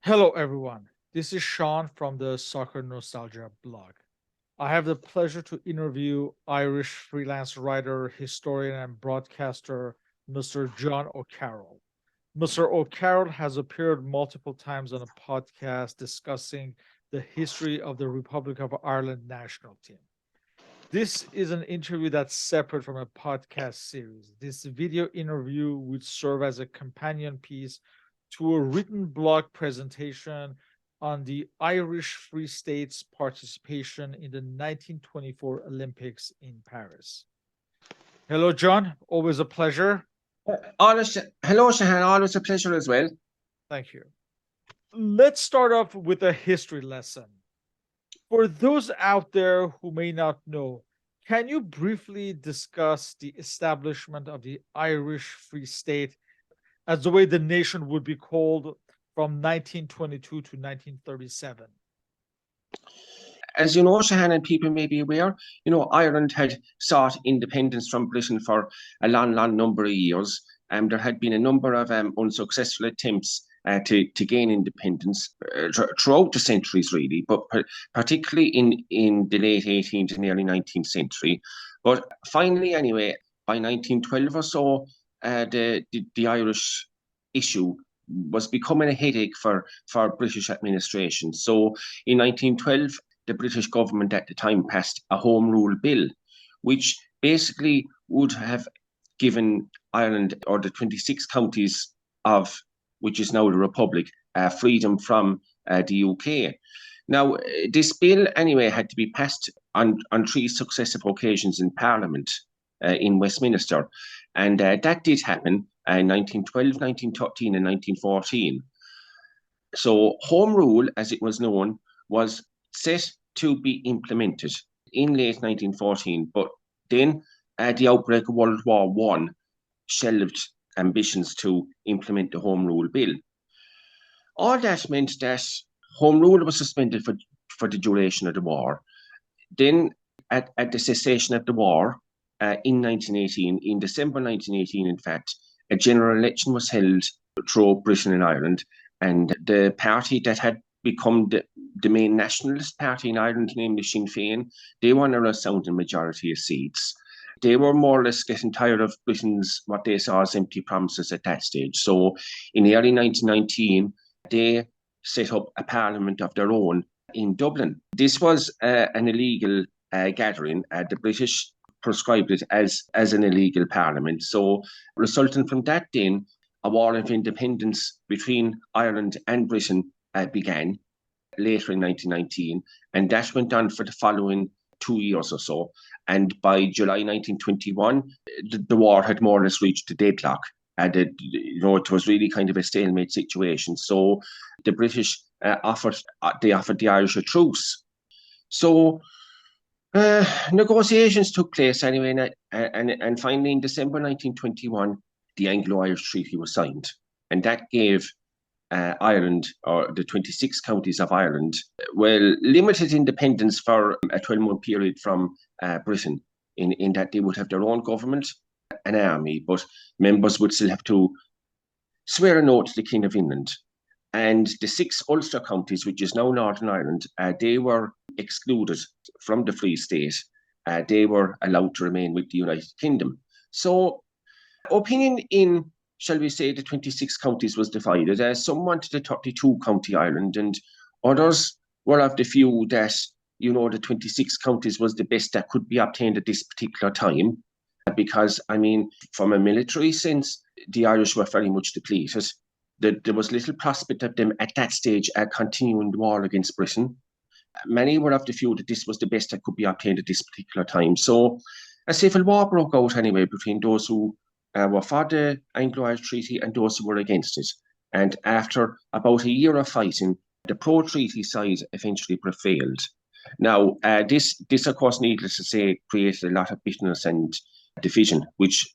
Hello, everyone. This is Sean from the Soccernostalgia blog. I have the pleasure to interview Irish freelance writer, historian, and broadcaster Mr. John O'Carroll. Mr. O'Carroll has appeared multiple times on a podcast discussing the history of the Republic of Ireland national team. This is an interview that's separate from a podcast series. This video interview would serve as a companion piece to a written blog presentation on the Irish Free State's participation in the 1924 Olympics in Paris. Hello, John. Always a pleasure. Hello, Shahan. Always a pleasure as well. Thank you. Let's start off with a history lesson. For those out there who may not know, can you briefly discuss the establishment of the Irish Free State as the way the nation would be called from 1922 to 1937? As you know, Shahan, and people may be aware, Ireland had sought independence from Britain for a long number of years. There had been a number of unsuccessful attempts to gain independence throughout the centuries, really, but particularly in the late 18th and early 19th century. But finally, anyway, by 1912 or so, the Irish issue was becoming a headache for British administration. So in 1912, the British government at the time passed a Home Rule Bill, which basically would have given Ireland, or the 26 counties of which is now the Republic, freedom from the UK. Now, this bill, anyway, had to be passed on three successive occasions in Parliament in Westminster. And that did happen in 1912, 1913, and 1914. So, Home Rule, as it was known, was set to be implemented in late 1914, but then the outbreak of World War One shelved ambitions to implement the Home Rule Bill. All that meant that Home Rule was suspended for the duration of the war. Then, at the cessation of the war in 1918, in December 1918, in fact, a general election was held throughout Britain and Ireland, and the party that had become the main nationalist party in Ireland, namely Sinn Féin, they won a resounding majority of seats. They were more or less getting tired of Britain's, what they saw as empty promises at that stage. So in the early 1919, they set up a parliament of their own in Dublin. This was an illegal gathering. The British prescribed it as an illegal parliament. So resulting from that then, a war of independence between Ireland and Britain began later in 1919, and that went on for the following 2 years or so. And by July 1921, the war had more or less reached a deadlock. And it was really kind of a stalemate situation. So the British offered the Irish a truce. So negotiations took place anyway, and finally in December 1921, the Anglo-Irish Treaty was signed, and that gave Ireland, or the 26 counties of Ireland, well, limited independence for a 12-month period from Britain, in that they would have their own government, an army, but members would still have to swear an oath to the King of England. And the six Ulster counties, which is now Northern Ireland, they were excluded from the Free State. They were allowed to remain with the United Kingdom. So, opinion in, shall we say, the 26 counties was divided. Some wanted a 32 county Ireland, and others were of the view that, the 26 counties was the best that could be obtained at this particular time. Because, from a military sense, the Irish were very much depleted. There was little prospect of them at that stage continuing the war against Britain. Many were of the view that this was the best that could be obtained at this particular time. So a civil war broke out anyway between those who were for the Anglo-Irish Treaty and those who were against it. And after about a year of fighting, the pro-treaty side eventually prevailed. Now, this, of course, needless to say, created a lot of bitterness and division, which,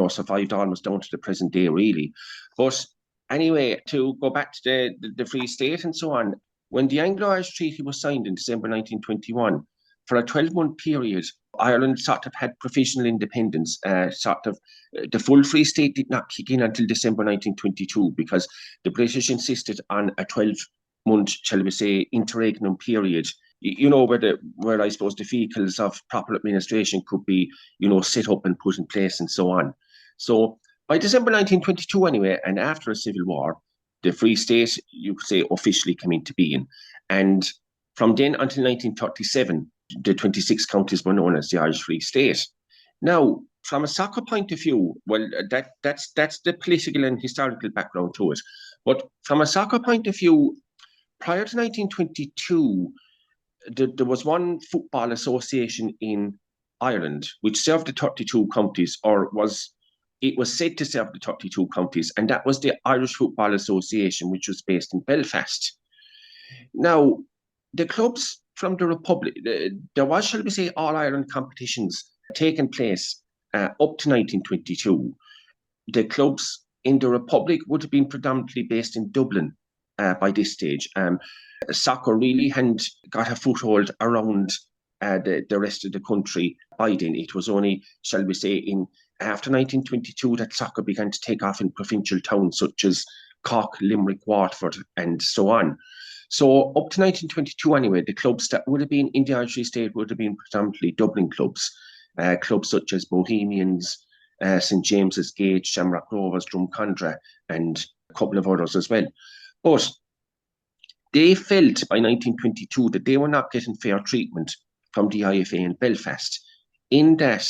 survived almost down to the present day, really. But anyway, to go back to the Free State and so on, when the Anglo-Irish Treaty was signed in December 1921, for a 12-month period, Ireland sort of had provisional independence. The full Free State did not kick in until December 1922 because the British insisted on a 12-month, shall we say, interregnum period. Where I suppose the vehicles of proper administration could be, set up and put in place and so on. So by December 1922, anyway, and after a civil war, the Free State, you could say, officially came into being. And from then until 1937, the 26 counties were known as the Irish Free State. Now, from a soccer point of view, well, that's the political and historical background to it. But from a soccer point of view, prior to 1922, there was one football association in Ireland which served the 32 counties, it was said to serve the 32 counties, and that was the Irish Football Association, which was based in Belfast. Now, the clubs from the Republic, there was, shall we say, All-Ireland competitions taking place up to 1922. The clubs in the Republic would have been predominantly based in Dublin by this stage. Soccer really hadn't got a foothold around the rest of the country by then. It was only, shall we say, after 1922 that soccer began to take off in provincial towns such as Cork, Limerick, Waterford, and so on. So up to 1922 anyway, the clubs that would have been in the Irish Free State would have been predominantly Dublin clubs. Clubs such as Bohemians, St James's Gate, Shamrock Rovers, Drumcondra, and a couple of others as well. But they felt by 1922 that they were not getting fair treatment from the IFA in Belfast, in that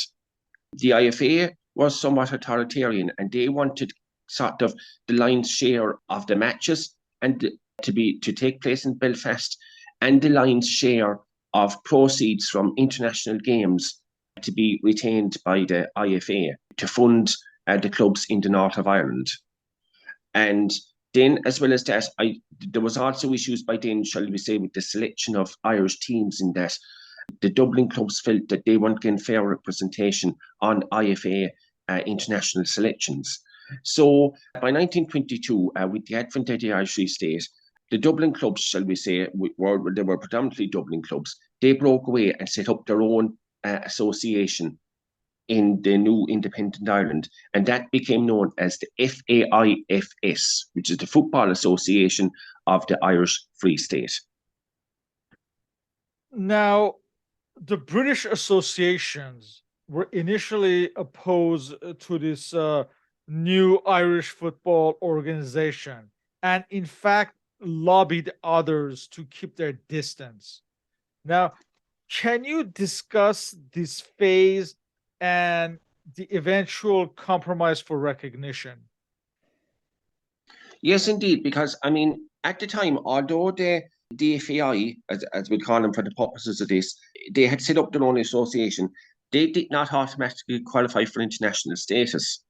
the IFA was somewhat authoritarian and they wanted sort of the lion's share of the matches and to take place in Belfast, and the lion's share of proceeds from international games to be retained by the IFA to fund the clubs in the north of Ireland. And then, as well as that, there was also issues by then, shall we say, with the selection of Irish teams, in that the Dublin clubs felt that they weren't getting fair representation on IFA international selections. So by 1922, with the advent of the Irish Free State, the Dublin clubs, shall we say, they were predominantly Dublin clubs. They broke away and set up their own association in the new independent Ireland, and that became known as the FAIFS, which is the Football Association of the Irish Free State. Now, the British associations were initially opposed to this new Irish football organization, and in fact lobbied others to keep their distance. Now, can you discuss this phase and the eventual compromise for recognition? Yes, indeed, because I mean, at the time, although the DFAI, as we call them for the purposes of this, they had set up their own association, they did not automatically qualify for international status,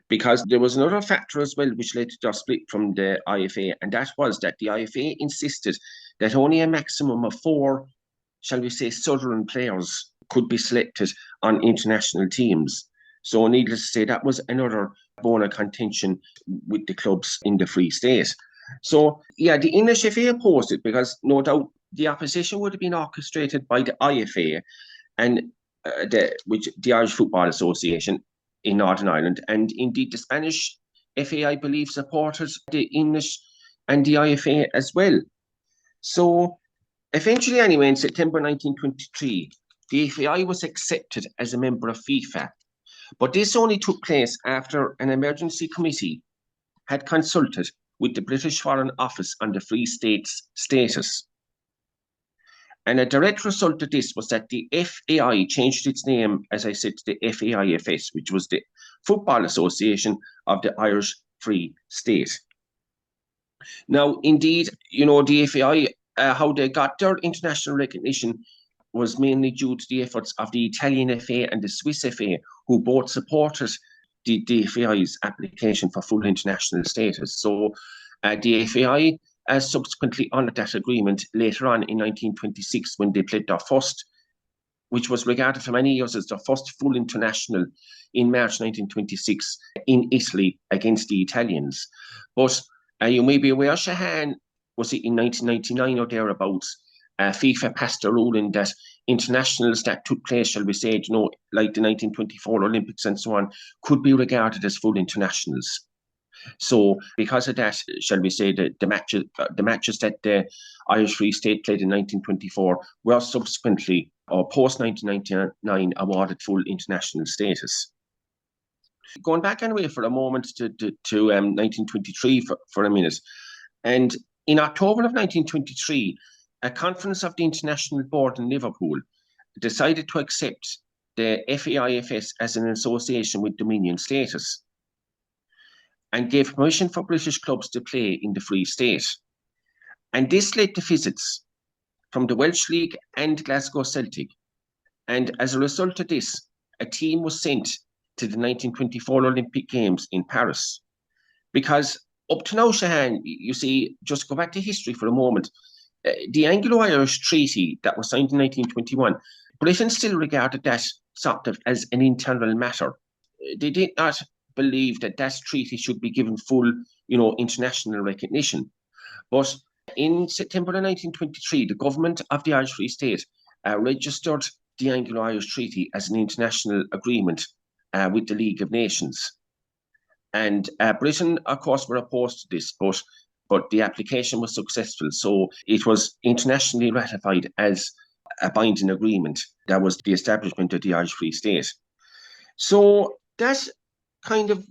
because there was another factor as well which led to their split from the IFA, and that was that the IFA insisted that only a maximum of 4, shall we say, Southern players could be selected on international teams. So needless to say, that was another bone of contention with the clubs in the Free State. So, yeah, the English FA opposed it because no doubt the opposition would have been orchestrated by the IFA and the Irish Football Association in Northern Ireland. And indeed, the Spanish FA, I believe, supported the English and the IFA as well. So eventually, anyway, in September 1923, the FAI was accepted as a member of FIFA. But this only took place after an emergency committee had consulted with the British Foreign Office on the Free State's status. And a direct result of this was that the FAI changed its name, as I said, to the FAIFS, which was the Football Association of the Irish Free State. Now, indeed, the FAI, how they got their international recognition was mainly due to the efforts of the Italian FA and the Swiss FA, who both supported the FAI's application for full international status. So the FAI subsequently honoured that agreement later on in 1926 when they played their first, which was regarded for many years as their first full international in March 1926 in Italy against the Italians. But you may be aware, Shahan, was it in 1999 or thereabouts, FIFA passed a ruling that internationals that took place, shall we say, like the 1924 Olympics and so on, could be regarded as full internationals. So because of that, shall we say, the matches that the Irish Free State played in 1924 were subsequently, or post 1999, awarded full international status. Going back anyway for a moment to 1923 for a minute. And in October of 1923, a conference of the International Board in Liverpool decided to accept the FAIFS as an association with Dominion status and gave permission for British clubs to play in the Free State. And this led to visits from the Welsh League and Glasgow Celtic. And as a result of this, a team was sent to the 1924 Olympic Games in Paris. Because up to now, Shahan, you see, just go back to history for a moment. The Anglo-Irish Treaty that was signed in 1921, Britain still regarded that sort of as an internal matter. They did not believe that that treaty should be given full, international recognition. But in September of 1923, the government of the Irish Free State registered the Anglo-Irish Treaty as an international agreement with the League of Nations. And Britain, of course, were opposed to this, but the application was successful. So it was internationally ratified as a binding agreement. That was the establishment of the Irish Free State. So that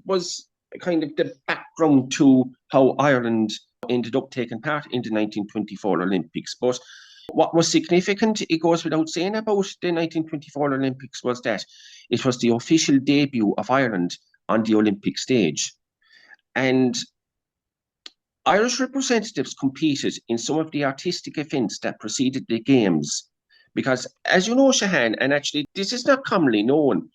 was the background to how Ireland ended up taking part in the 1924 Olympics. But what was significant, it goes without saying, about the 1924 Olympics was that it was the official debut of Ireland on the Olympic stage. And Irish representatives competed in some of the artistic events that preceded the Games. Because, as you know, Shahan, and actually this is not commonly known,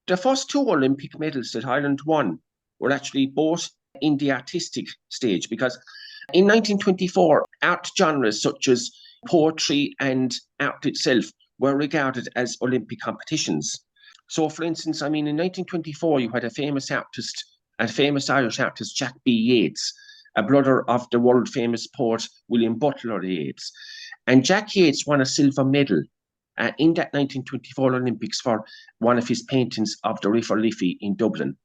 the first two Olympic medals that Ireland won were actually both in the artistic stage. Because in 1924, art genres such as poetry and art itself were regarded as Olympic competitions. So, for instance, in 1924, you had a famous Irish artist, Jack B. Yeats, a brother of the world-famous poet William Butler Yeats. And Jack Yeats won a silver medal in that 1924 Olympics for one of his paintings of the River Liffey in Dublin.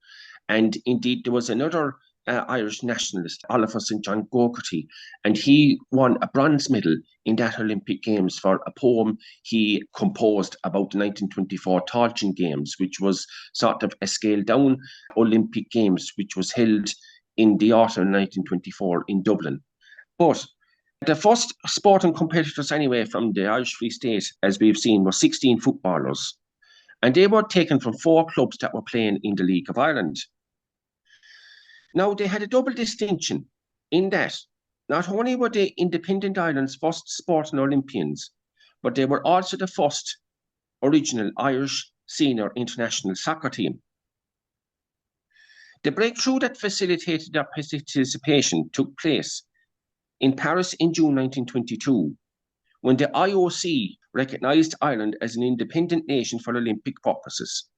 And indeed, there was another Irish nationalist, Oliver St. John Gogarty, and he won a bronze medal in that Olympic Games for a poem he composed about the 1924 Tailteann Games, which was sort of a scaled-down Olympic Games, which was held in the autumn of 1924 in Dublin. But the first sporting competitors anyway from the Irish Free State, as we've seen, were 16 footballers. And they were taken from 4 clubs that were playing in the League of Ireland. Now, they had a double distinction in that not only were they independent Ireland's first sporting Olympians, but they were also the first original Irish senior international soccer team. The breakthrough that facilitated their participation took place in Paris in June 1922, when the IOC recognised Ireland as an independent nation for Olympic purposes.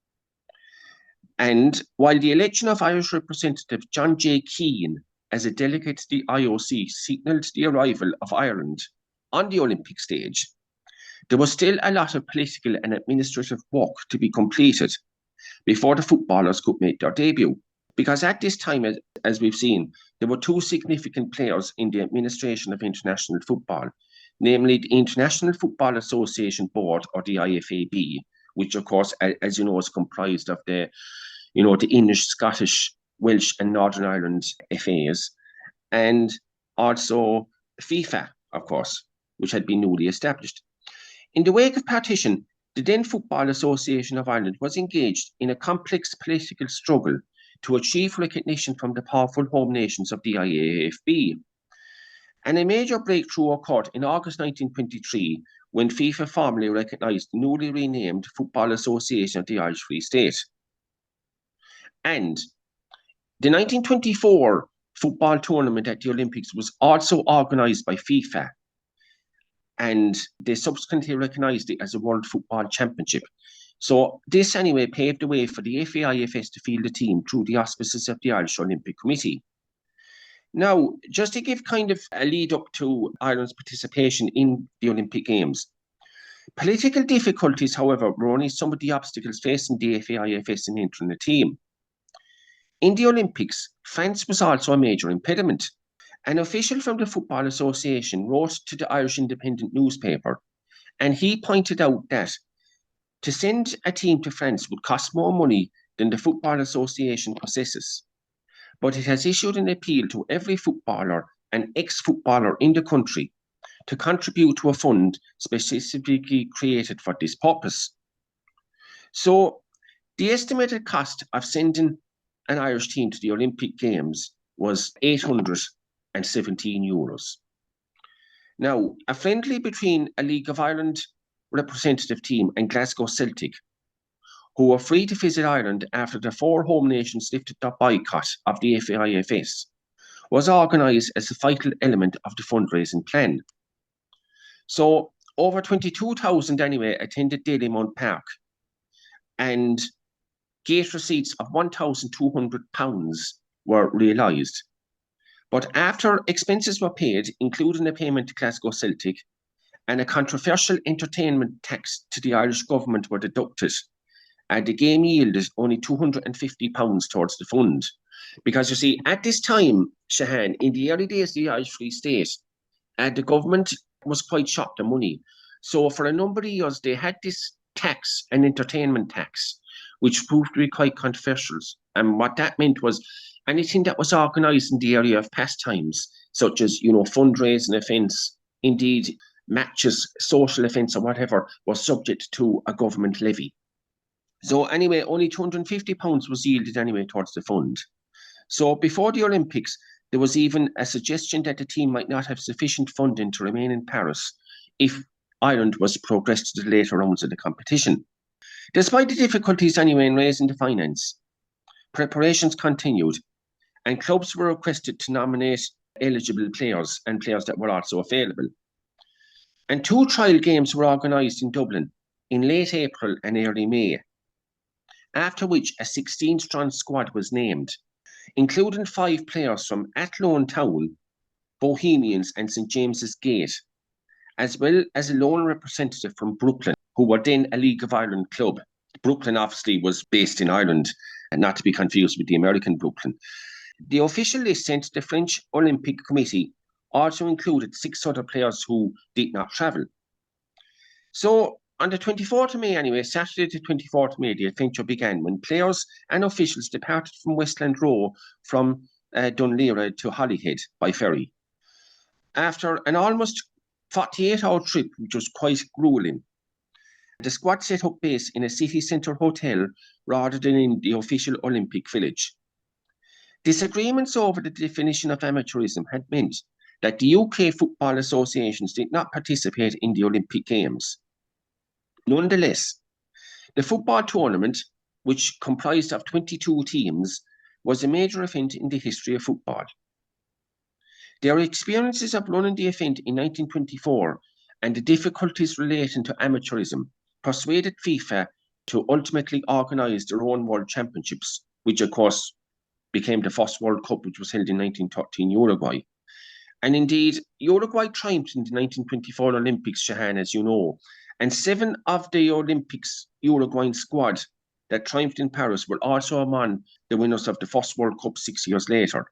And while the election of Irish Representative John J. Keane as a delegate to the IOC signalled the arrival of Ireland on the Olympic stage, there was still a lot of political and administrative work to be completed before the footballers could make their debut. Because at this time, as we've seen, there were 2 significant players in the administration of international football, namely the International Football Association Board, or the IFAB, which, of course, as you know, is comprised of the English, Scottish, Welsh, and Northern Ireland FAs, and also FIFA, of course, which had been newly established. In the wake of partition, the then Football Association of Ireland was engaged in a complex political struggle to achieve recognition from the powerful home nations of the IAAFB. And a major breakthrough occurred in August 1923 when FIFA formally recognised the newly renamed Football Association of the Irish Free State. And the 1924 football tournament at the Olympics was also organised by FIFA, and they subsequently recognised it as a World Football Championship. So this anyway paved the way for the FAIFS to field a team through the auspices of the Irish Olympic Committee. Now, just to give kind of a lead up to Ireland's participation in the Olympic Games, Political difficulties, however, were only some of the obstacles facing the FAIFS in entering the team. In the Olympics, France was also a major impediment. An official from the Football Association wrote to the Irish Independent newspaper, and he pointed out that to send a team to France would cost more money than the Football Association possesses. But it has issued an appeal to every footballer and ex-footballer in the country to contribute to a fund specifically created for this purpose. So the estimated cost of sending an Irish team to the Olympic Games was €817. Now, a friendly between a League of Ireland representative team and Glasgow Celtic, who were free to visit Ireland after the four home nations lifted their boycott of the FAIFS, was organised as a vital element of the fundraising plan. So over 22,000 anyway attended Dalymount Park, and gate receipts of £1,200 were realised. But after expenses were paid, including a payment to Glasgow Celtic and a controversial entertainment tax to the Irish government were deducted, the game yielded only £250 towards the fund. Because you see, at this time, Shahan, in the early days of the Irish Free State, the government was quite short of money. So for a number of years, they had this tax, an entertainment tax, which proved to be quite controversial. And what that meant was anything that was organised in the area of pastimes, such as, fundraising events, indeed matches, social events or whatever, was subject to a government levy. So anyway, only £250 was yielded anyway towards the fund. So before the Olympics, there was even a suggestion that the team might not have sufficient funding to remain in Paris if Ireland was to progress to the later rounds of the competition. Despite the difficulties anyway in raising the finance, preparations continued, and clubs were requested to nominate eligible players and players that were also available. And 2 trial games were organised in Dublin in late April and early May, after which a 16-strong squad was named, including 5 players from Athlone Town, Bohemians and St James's Gate, as well as a lone representative from Brooklyn, who were then a League of Ireland club. Brooklyn obviously was based in Ireland, and not to be confused with the American Brooklyn. The official list sent to the French Olympic Committee also included 6 other players who did not travel. So on the 24th of May anyway, Saturday the 24th of May, the adventure began when players and officials departed from Westland Row from Dunleary to Holyhead by ferry. After an almost 48-hour trip, which was quite grueling, the squad set up base in a city centre hotel rather than in the official Olympic village. Disagreements over the definition of amateurism had meant that the UK football associations did not participate in the Olympic Games. Nonetheless, the football tournament, which comprised of 22 teams, was a major event in the history of football. Their experiences of running the event in 1924 and the difficulties relating to amateurism persuaded FIFA to ultimately organise their own World Championships, which of course became the first World Cup, which was held in 1913 Uruguay. And indeed, Uruguay triumphed in the 1924 Olympics, Shahan, as you know, and 7 of the Olympics Uruguayan squad that triumphed in Paris were also among the winners of the first World Cup 6 years later.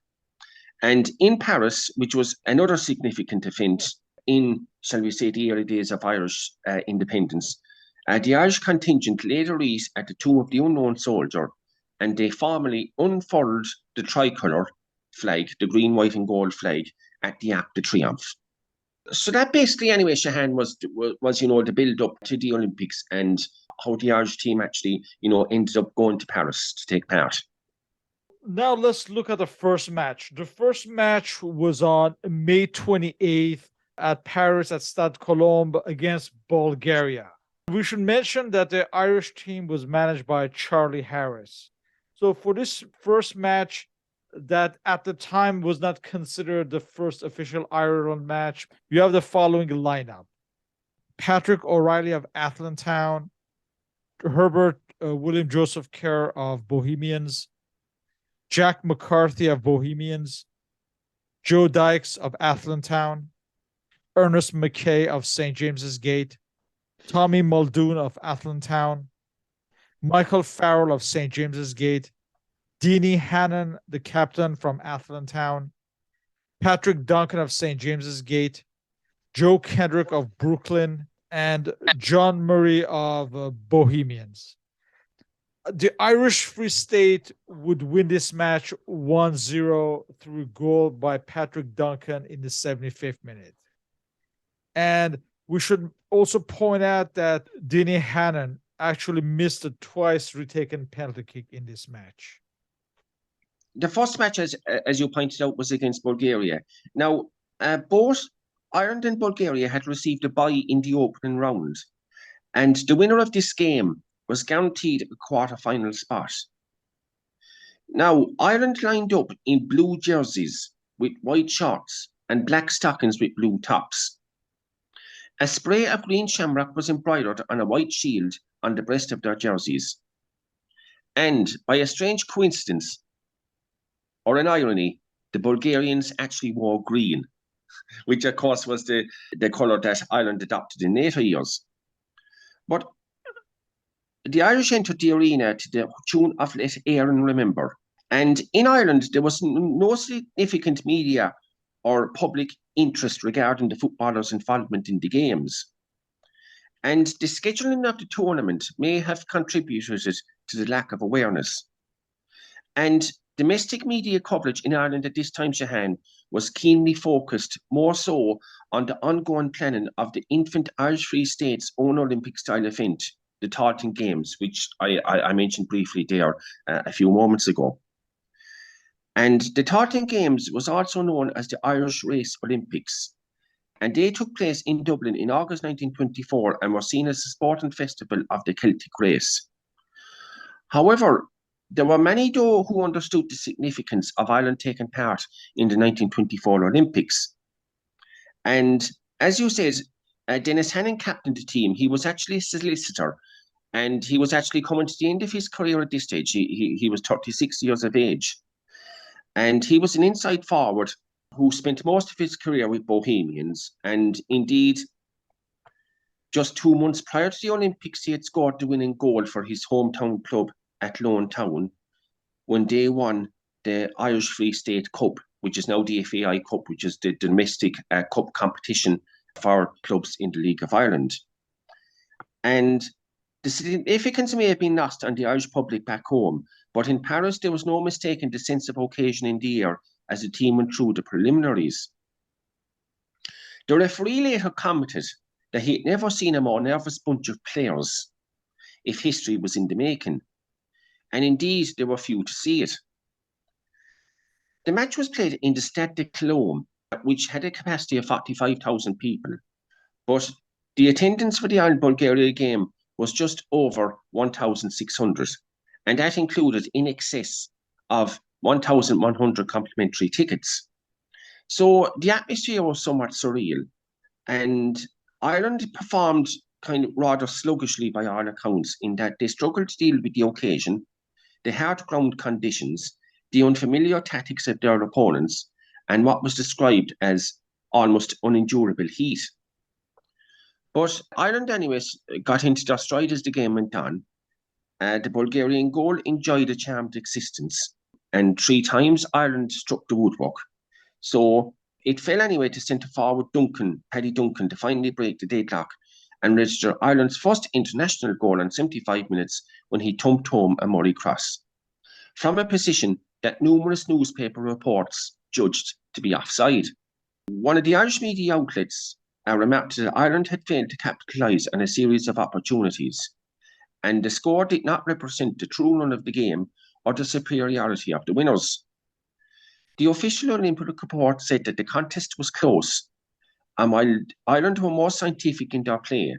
And in Paris, which was another significant event in, shall we say, the early days of Irish independence, the Irish contingent laid a wreath at the tomb of the unknown soldier, and they formally unfurled the tricolour flag, the green, white and gold flag, at the Arc de Triomphe. So that basically, anyway, Shahan, was the build-up to the Olympics and how the Irish team actually, ended up going to Paris to take part. Now let's look at the first match. The first match was on May 28th at Paris at Stade Colombe against Bulgaria. We should mention that the Irish team was managed by Charlie Harris. So for this first match, that at the time was not considered the first official Ireland match, you have the following lineup: Patrick O'Reilly of Athlone Town, Herbert William Joseph Kerr of Bohemians, Jack McCarty of Bohemians, Joe Dykes of Athlone Town, Ernest McKay of St. James's Gate, Tommy Muldoon of Athlontown, Michael Farrell of St. James's Gate, Deanie Hannon, the captain from Athlontown, Patrick Duncan of St. James's Gate, Joe Kendrick of Brooklyn, and John Murray of Bohemians. The Irish Free State would win this match 1-0 through goal by Patrick Duncan in the 75th minute. And we should also point out that Deanie Hannon actually missed a twice retaken penalty kick in this match. The first match, as you pointed out, was against Bulgaria. Now, both Ireland and Bulgaria had received a bye in the opening round, and the winner of this game was guaranteed a quarter-final spot. Now, Ireland lined up in blue jerseys with white shorts and black stockings with blue tops. A spray of green shamrock was embroidered on a white shield on the breast of their jerseys. And by a strange coincidence, or an irony, the Bulgarians actually wore green, which of course was the colour that Ireland adopted in later years. But the Irish entered the arena to the tune of Let Éireann Remember. And in Ireland, there was no significant media or public interest regarding the footballers' involvement in the games. And the scheduling of the tournament may have contributed to the lack of awareness. And domestic media coverage in Ireland at this time, Shahan, was keenly focused more so on the ongoing planning of the infant Irish Free State's own Olympic-style event, the Tailteann Games, which I mentioned briefly there a few moments ago. And the Tailteann Games was also known as the Irish Race Olympics. And they took place in Dublin in August 1924 and were seen as a sporting festival of the Celtic race. However, there were many, though, who understood the significance of Ireland taking part in the 1924 Olympics. And as you said, Dennis Hannon captained the team. He was actually a solicitor, and he was actually coming to the end of his career at this stage. He was 36 years of age. And he was an inside forward who spent most of his career with Bohemians. And indeed, just 2 months prior to the Olympics, he had scored the winning goal for his hometown club at Lone Town when they won the Irish Free State Cup, which is now the FAI Cup, which is the domestic cup competition for clubs in the League of Ireland. And the significance may have been lost on the Irish public back home, but in Paris there was no mistaking the sense of occasion in the air as the team went through the preliminaries. The referee later commented that he had never seen a more nervous bunch of players if history was in the making. And indeed, there were few to see it. The match was played in the Stade de Cologne, which had a capacity of 45,000 people. But the attendance for the Ireland-Bulgaria game was just over 1,600, and that included in excess of 1,100 complimentary tickets. So the atmosphere was somewhat surreal, and Ireland performed kind of rather sluggishly by all accounts in that they struggled to deal with the occasion, the hard ground conditions, the unfamiliar tactics of their opponents, and what was described as almost unendurable heat. But Ireland, anyways, got into their stride as the game went on. The Bulgarian goal enjoyed a charmed existence, and 3 times Ireland struck the woodwork. So it fell anyway to centre forward Paddy Duncan, to finally break the deadlock and register Ireland's first international goal in 75 minutes when he thumped home a Murray cross from a position that numerous newspaper reports judged to be offside. One of the Irish media outlets remarked that Ireland had failed to capitalise on a series of opportunities, and the score did not represent the true run of the game or the superiority of the winners. The official Olympic report said that the contest was close, and while Ireland were more scientific in their play,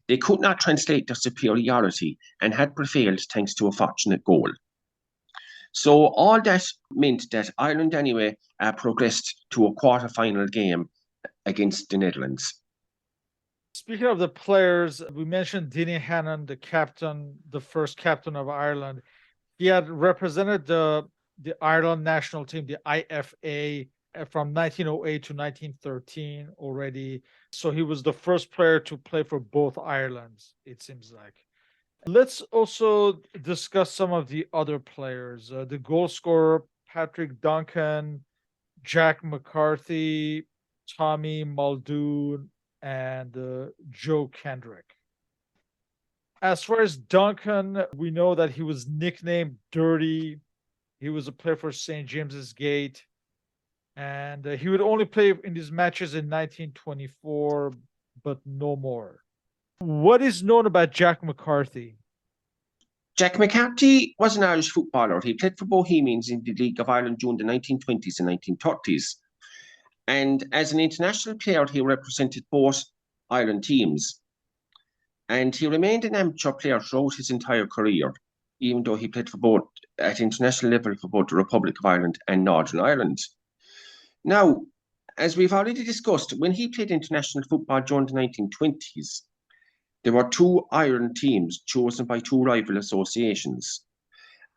they could not translate their superiority and had prevailed thanks to a fortunate goal. So all that meant that Ireland anyway progressed to a quarter-final game against the Netherlands. Speaking of the players, we mentioned Deanie Hannon, the captain, the first captain of Ireland. He had represented the Ireland national team, the IFA, from 1908 to 1913 already. So he was the first player to play for both Irelands, it seems like. Let's also discuss some of the other players. The goal scorer, Patrick Duncan, Jack McCarthy, Tommy Muldoon, and Joe Kendrick. As far as Duncan, we know that he was nicknamed Dirty. He was a player for St. James's Gate, and he would only play in these matches in 1924, but no more. What is known about Jack McCarthy? Jack McCarty was an Irish footballer. He played for Bohemians in the League of Ireland during the 1920s and 1930s. And as an international player, he represented both Ireland teams. And he remained an amateur player throughout his entire career, even though he played for both at international level for both the Republic of Ireland and Northern Ireland. Now, as we've already discussed, when he played international football during the 1920s, there were two Ireland teams chosen by two rival associations.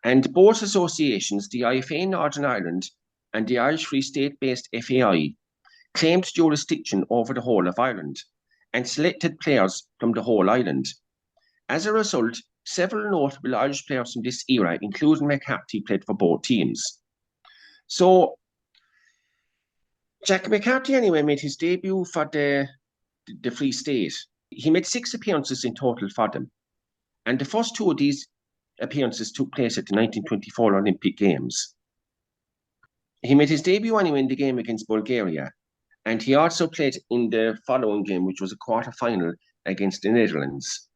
And both associations, the IFA Northern Ireland and the Irish Free State based FAI, claimed jurisdiction over the whole of Ireland and selected players from the whole island. As a result, several notable Irish players from this era, including McCarty, played for both teams. So, Jack McCarty, anyway, made his debut for the Free State. He made 6 appearances in total for them. And the first 2 of these appearances took place at the 1924 Olympic Games. He made his debut anyway in the game against Bulgaria. And he also played in the following game, which was a quarter-final against the Netherlands.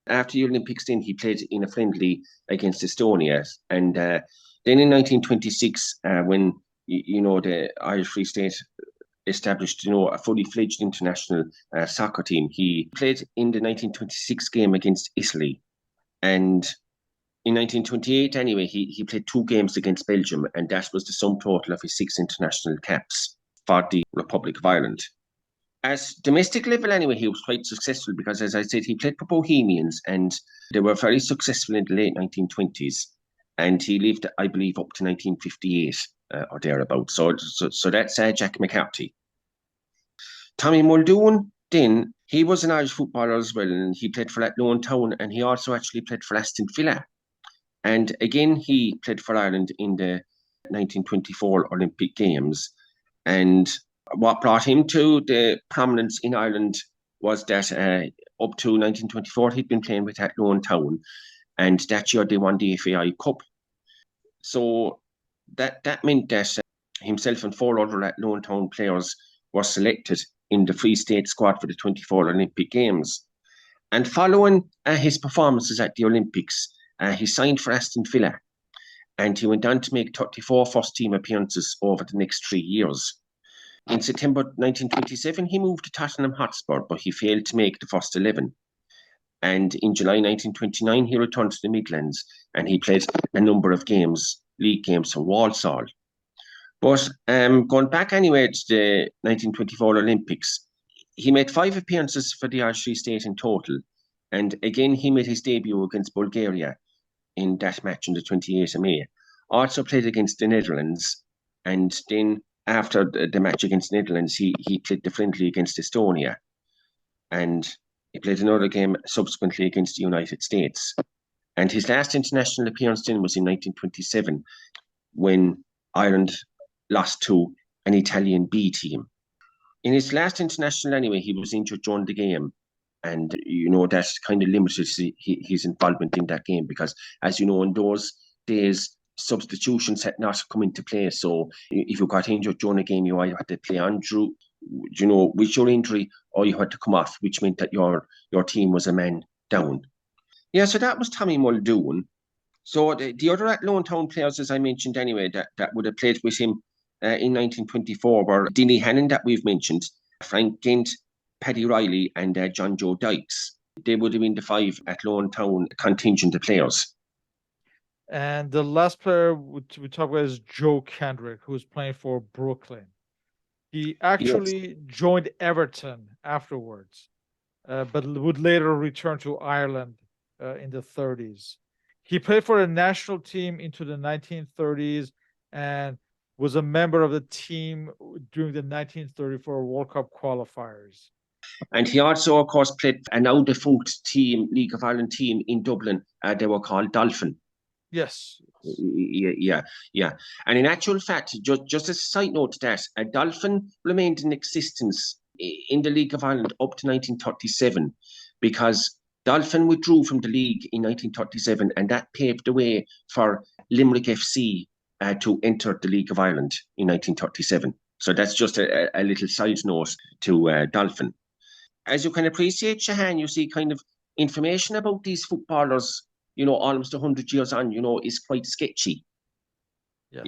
After the Olympics, then he played in a friendly against Estonia. And then in 1926, when the Irish Free State established a fully fledged international soccer team, he played in the 1926 game against Italy. And in 1928, anyway, he played 2 games against Belgium, and that was the sum total of his 6 international caps for the Republic of Ireland. As domestic level, anyway, he was quite successful because, as I said, he played for Bohemians, and they were very successful in the late 1920s. And he lived, I believe, up to 1958 or thereabouts. So that's Jack McCarty. Tommy Muldoon, then, he was an Irish footballer as well, and he played for Athlone Town, and he also actually played for Aston Villa. And again, he played for Ireland in the 1924 Olympic Games. And what brought him to the prominence in Ireland was that up to 1924, he'd been playing with Athlone Town, and that year they won the FAI Cup. So that meant that himself and 4 other Athlone Town players were selected in the Free State squad for the 24 Olympic Games. And following his performances at the Olympics, he signed for Aston Villa, and he went on to make 34 first-team appearances over the next 3 years. In September 1927, he moved to Tottenham Hotspur, but he failed to make the first 11. And in July 1929, he returned to the Midlands, and he played a number of games, league games for Walsall. But going back anyway to the 1924 Olympics, he made 5 appearances for the Irish Free State in total. And again, he made his debut against Bulgaria in that match on the 28th of May. Also played against the Netherlands, and then after the match against the Netherlands, he played the friendly against Estonia, and he played another game subsequently against the United States. And his last international appearance then was in 1927, when Ireland lost to an Italian B team. In his last international anyway, he was injured during the game, and that kind of limited his involvement in that game because, as you know, in those days, substitutions had not come into play. So if you got injured during a game, you either had to play on with your injury, or you had to come off, which meant that your team was a man down. Yeah, so that was Tommy Muldoon. So the other Athlone Town players, as I mentioned anyway, that would have played with him in 1924 were Dinny Hannon, that we've mentioned, Frank Gint, Paddy Riley, and John Joe Dykes. They would have been the 5 Athlone Town contingent of players. And the last player we talk about is Joe Kendrick, who's playing for Brooklyn. He actually joined Everton afterwards, but would later return to Ireland in the 30s. He played for the national team into the 1930s, and was a member of the team during the 1934 World Cup qualifiers. And he also, of course, played a now defunct team, League of Ireland team in Dublin. They were called Dolphin. Yes. Yeah, yeah. And in actual fact, just as a side note to that, a Dolphin remained in existence in the League of Ireland up to 1937 because Dolphin withdrew from the league in 1937, and that paved the way for Limerick FC to enter the League of Ireland in 1937. So that's just a little side note to Dolphin. As you can appreciate, Shahan, you see kind of information about these footballers, almost 100 years on, is quite sketchy. Yes.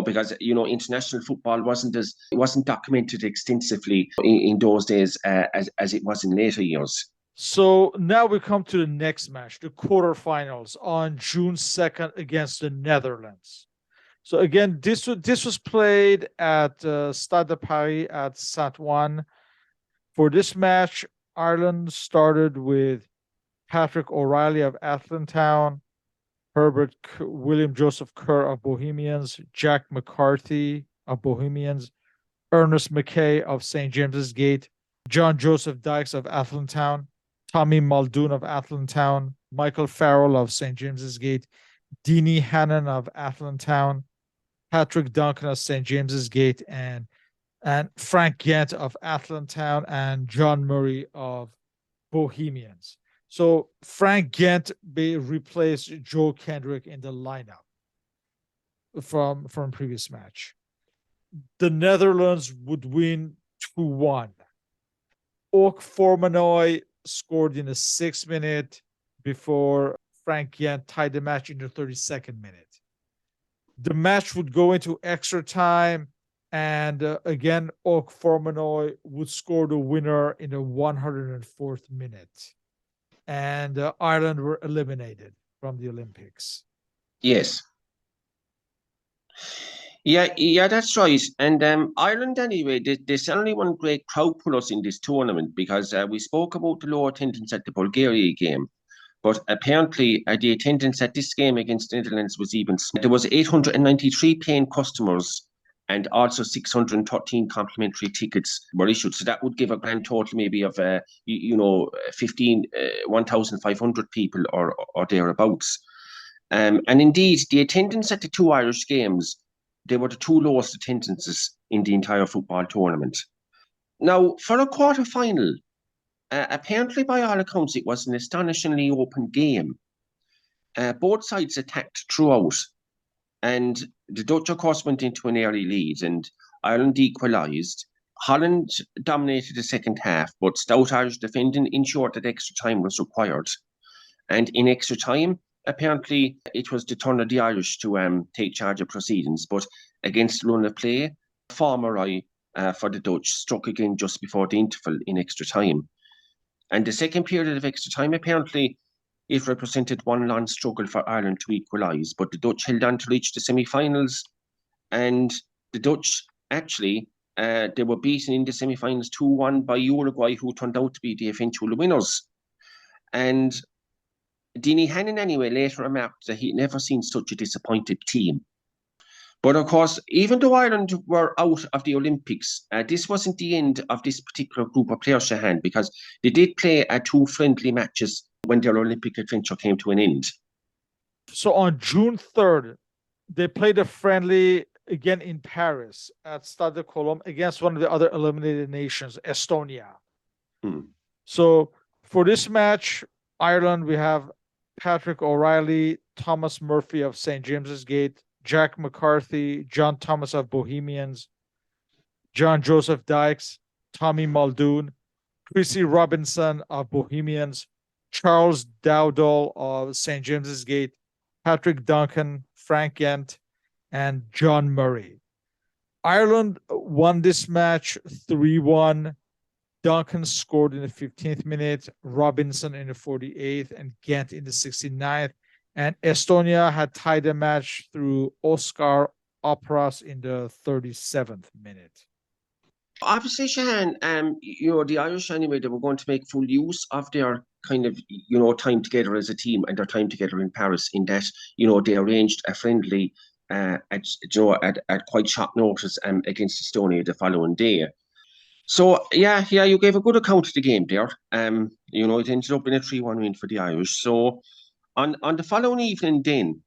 Because international football wasn't documented extensively in those days as it was in later years. So now we come to the next match, the quarterfinals on June 2nd against the Netherlands. So again, this was played at Stade de Paris at Saint-Ouen. For this match, Ireland started with Patrick O'Reilly of Athlontown, William Joseph Kerr of Bohemians, Jack McCarty of Bohemians, Ernest McKay of St. James's Gate, John Joseph Dykes of Athlontown, Tommy Muldoon of Athlontown, Michael Farrell of St. James's Gate, Deanie Hannon of Athlontown, Patrick Duncan of St. James's Gate, and Frank Gent of Athlontown, and John Murray of Bohemians. So Frank Gent replaced Joe Kendrick in the lineup from previous match. The Netherlands would win 2-1. Oak Formanoy scored in the 6th minute before Frank Gent tied the match in the 32nd minute. The match would go into extra time, and again, Oak Formanoy would score the winner in the 104th minute. And Ireland were eliminated from the Olympics. Yes. Yeah, that's right. And Ireland, anyway, they certainly won great crowd pullers in this tournament because we spoke about the low attendance at the Bulgaria game. But apparently, the attendance at this game against the Netherlands was even smaller. There was 893 paying customers and also 613 complimentary tickets were issued. So that would give a grand total maybe of, 1,500 people or thereabouts. And indeed, the attendance at the two Irish games, they were the two lowest attendances in the entire football tournament. Now, for a quarter-final, apparently, by all accounts, it was an astonishingly open game. Both sides attacked throughout, and the Dutch, of course, went into an early lead, and Ireland equalised. Holland dominated the second half, but stout Irish defending ensured that extra time was required. And in extra time, apparently, it was the turn of the Irish to take charge of proceedings, but against the run of play, former eye for the Dutch struck again just before the interval in extra time. And the second period of extra time, apparently, it represented one long struggle for Ireland to equalise, but the Dutch held on to reach the semi-finals, and the Dutch actually, they were beaten in the semi-finals 2-1 by Uruguay, who turned out to be the eventual winners. And Deanie Hannon, anyway, later remarked that he'd never seen such a disappointed team. But of course, even though Ireland were out of the Olympics, this wasn't the end of this particular group of players, Shahan, because they did play two friendly matches when their Olympic adventure came to an end. So on June 3rd, they played a friendly again in Paris at Stade de Colombes against one of the other eliminated nations, Estonia. So for this match, Ireland, we have Patrick O'Reilly, Thomas Murphy of St. James's Gate, Jack McCarthy, John Thomas of Bohemians, John Joseph Dykes, Tommy Muldoon, Chrissy Robinson of Bohemians, Charles Dowdall of St. James's Gate, Patrick Duncan, Frank Gent, and John Murray. Ireland won this match 3-1. Duncan scored in the 15th minute, Robinson in the 48th, and Gent in the 69th. And Estonia had tied the match through Oscar Opras in the 37th minute. Obviously, Shahan, the Irish anyway, they were going to make full use of their kind of, time together as a team and their time together in Paris in that, they arranged a friendly at quite short notice against Estonia the following day. So yeah, you gave a good account of the game there. It ended up in a 3-1 win for the Irish. So on the following evening, then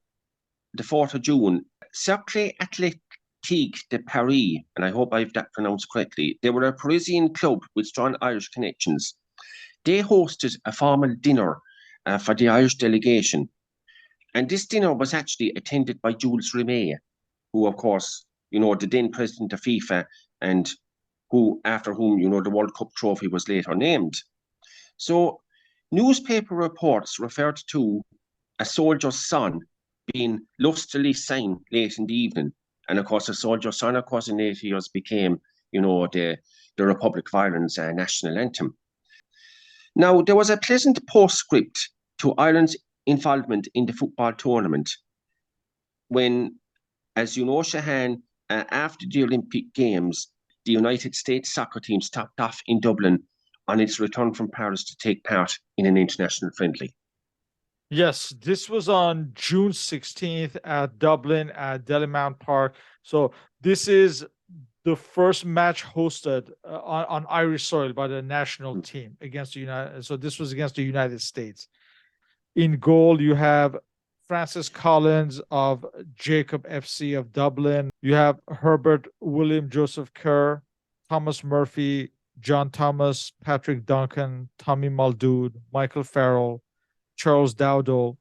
the 4th of June, Cercle Athletique de Paris, and I hope I've that pronounced correctly. They were a Parisian club with strong Irish connections. They hosted a formal dinner for the Irish delegation, and this dinner was actually attended by Jules Rimet, who, of course, the then president of FIFA, and after whom, the World Cup trophy was later named. So, newspaper reports referred to a soldier's son being lustily seen late in the evening. And of course, a soldier's son, of course, in later years became, the Republic of Ireland's national anthem. Now, there was a pleasant postscript to Ireland's involvement in the football tournament when, as you know, Shahan, after the Olympic Games, the United States soccer team stopped off in Dublin on its return from Paris to take part in an international friendly. Yes, this was on June 16th at Dublin at Delymount Park. So this is the first match hosted on Irish soil by the national team against the United. So this was against the United States. In goal, you have Francis Collins of Jacob FC of Dublin. You have Herbert William Joseph Kerr, Thomas Murphy, John Thomas, Patrick Duncan, Tommy Muldoon, Michael Farrell, Charles Dowdall,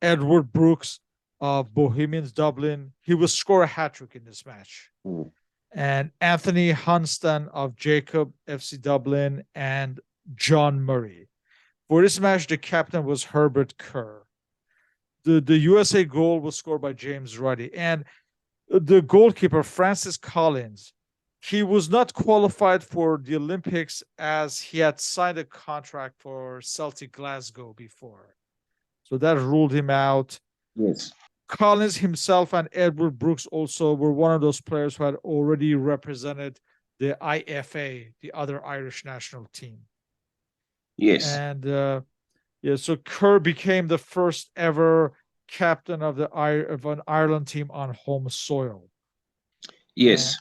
Edward Brooks of Bohemians Dublin. He will score a hat trick in this match. Mm. And Anthony Hunston of Jacob FC Dublin and John Murray. For this match, the captain was Herbert Kerr. The USA goal was scored by James Ruddy. And the goalkeeper, Francis Collins, he was not qualified for the Olympics as he had signed a contract for Celtic Glasgow before. So that ruled him out. Yes. Collins himself and Edward Brooks also were one of those players who had already represented the IFA, the other Irish national team. Yes. And so Kerr became the first ever captain of an Ireland team on home soil. Yes.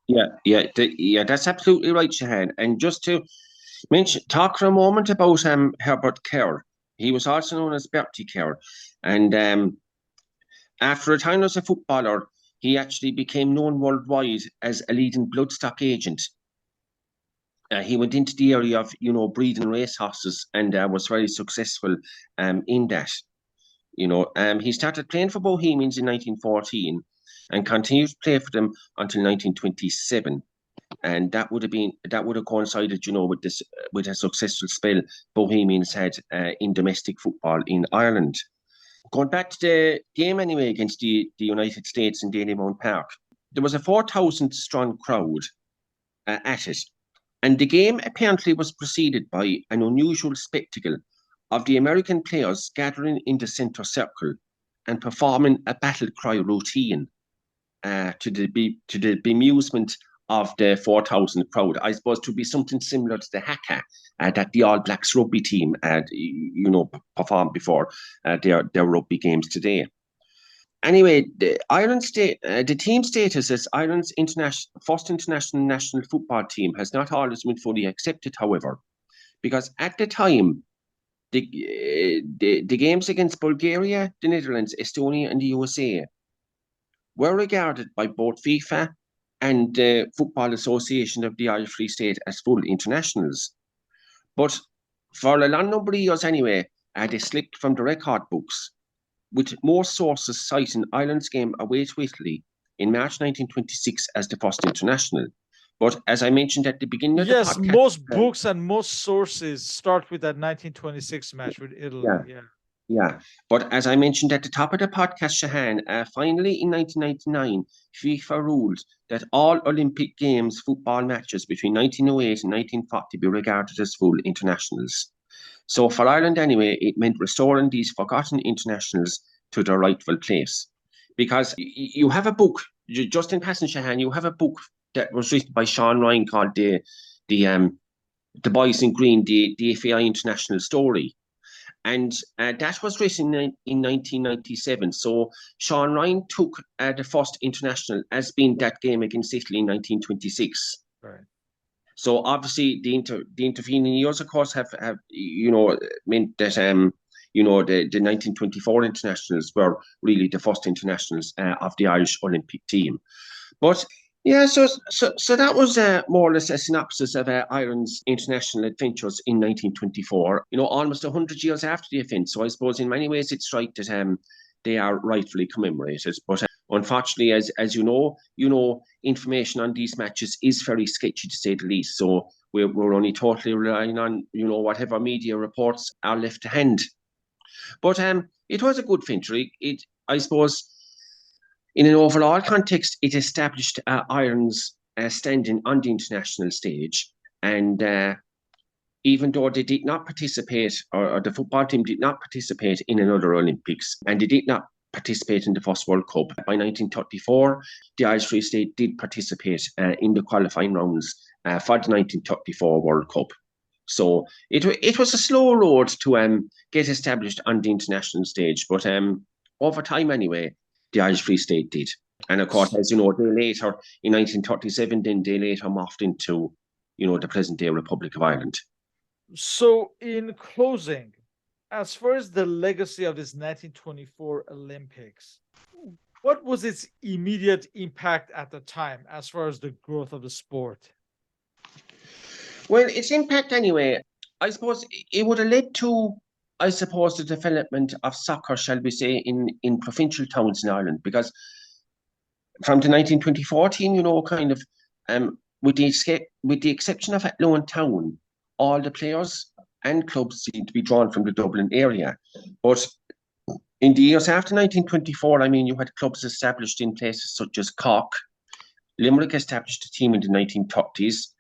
Yeah, that's absolutely right, Shahan. And just to talk for a moment about Herbert Kerr. He was also known as Bertie Kerr. And after retiring as a footballer, he actually became known worldwide as a leading bloodstock agent. He went into the area of, breeding racehorses and was very successful in that. He started playing for Bohemians in 1914 and continued to play for them until 1927. And that would have coincided, with a successful spell Bohemians had in domestic football in Ireland. Going back to the game anyway against the United States in Dalymount Park, there was a 4,000 strong crowd at it. And the game apparently was preceded by an unusual spectacle of the American players gathering in the centre circle and performing a battle cry routine to the bemusement of the 4,000 crowd. I suppose to be something similar to the haka that the All Blacks rugby team had, performed before their rugby games today. Anyway, the team status as Ireland's first international national football team has not always been fully accepted, however, because at the time, the games against Bulgaria, the Netherlands, Estonia, and the USA were regarded by both FIFA and the Football Association of the Irish Free State as full internationals. But for a long number of years anyway, they slipped from the record books, with more sources citing Ireland's game away to Italy in March 1926 as the first international. But as I mentioned at the beginning of the podcast... Yes, most books and most sources start with that 1926 match with Italy. Yeah. But as I mentioned at the top of the podcast, Shahan, finally in 1999, FIFA ruled that all Olympic Games football matches between 1908 and 1940 be regarded as full internationals. So for Ireland anyway, it meant restoring these forgotten internationals to their rightful place. Because you have a book, just in passing, Shahan, you have a book that was written by Sean Ryan called the Boys in Green, the FAI International Story. And that was written in 1997. So Sean Ryan took the first international as being that game against Italy in 1926. Right. So obviously the intervening years, of course, have meant that the 1924 internationals were really the first internationals of the Irish Olympic team. But yeah, so that was more or less a synopsis of Ireland's international adventures in 1924. Almost 100 years after the event. So I suppose in many ways it's right that they are rightfully commemorated. But unfortunately, as information on these matches is very sketchy to say the least. So we're only totally relying on whatever media reports are left to hand. But it was a good venture. I suppose in an overall context, it established Ireland's standing on the international stage. And even though they did not participate, or the football team did not participate in another Olympics, and they did not participate in the first World Cup, by 1934, the Irish Free State did participate in the qualifying rounds for the 1934 World Cup. So it was a slow road to get established on the international stage, but over time anyway, the Irish Free State did. And of course, as you know, they later, in 1937, then they later morphed into, the present-day Republic of Ireland. So, in closing, as far as the legacy of this 1924 Olympics, what was its immediate impact at the time as far as the growth of the sport? Well, its impact anyway, I suppose it would have led to, the development of soccer, shall we say, in provincial towns in Ireland, because from the 1924 team, kind of, with the exception of Athlone Town, all the players and clubs seem to be drawn from the Dublin area. But in the years after 1924, I mean, you had clubs established in places such as Cork. Limerick established a team in the 1930s.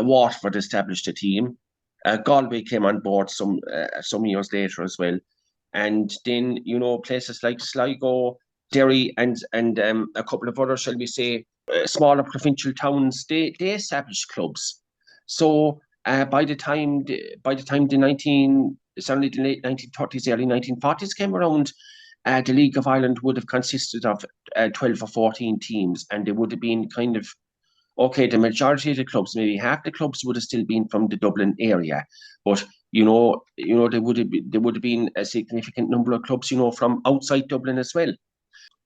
Waterford established a team. Galway came on board some years later as well. And then, places like Sligo, Derry, and a couple of other, shall we say, smaller provincial towns, they established clubs. So by the time certainly the late 1930s, early 1940s came around, the League of Ireland would have consisted of 12 or 14 teams, and they would have been kind of, okay, the majority of the clubs, maybe half the clubs would have still been from the Dublin area, but there would have been a significant number of clubs, from outside Dublin as well.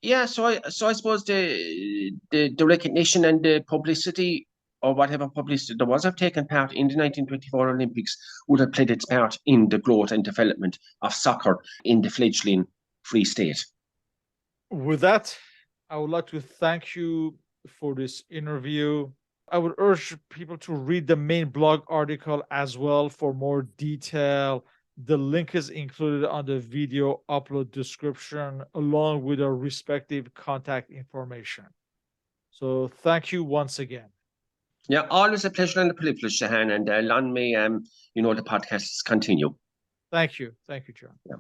Yeah, so I suppose the recognition and the publicity, or whatever publicity there was, of taking part in the 1924 Olympics would have played its part in the growth and development of soccer in the fledgling Free State. With that, I would like to thank you for this interview. I would urge people to read the main blog article as well for more detail. The link is included on the video upload description, along with our respective contact information. So thank you once again. Yeah, always a pleasure and a privilege, Shahan, and long may the podcasts continue. Thank you, John. Yeah.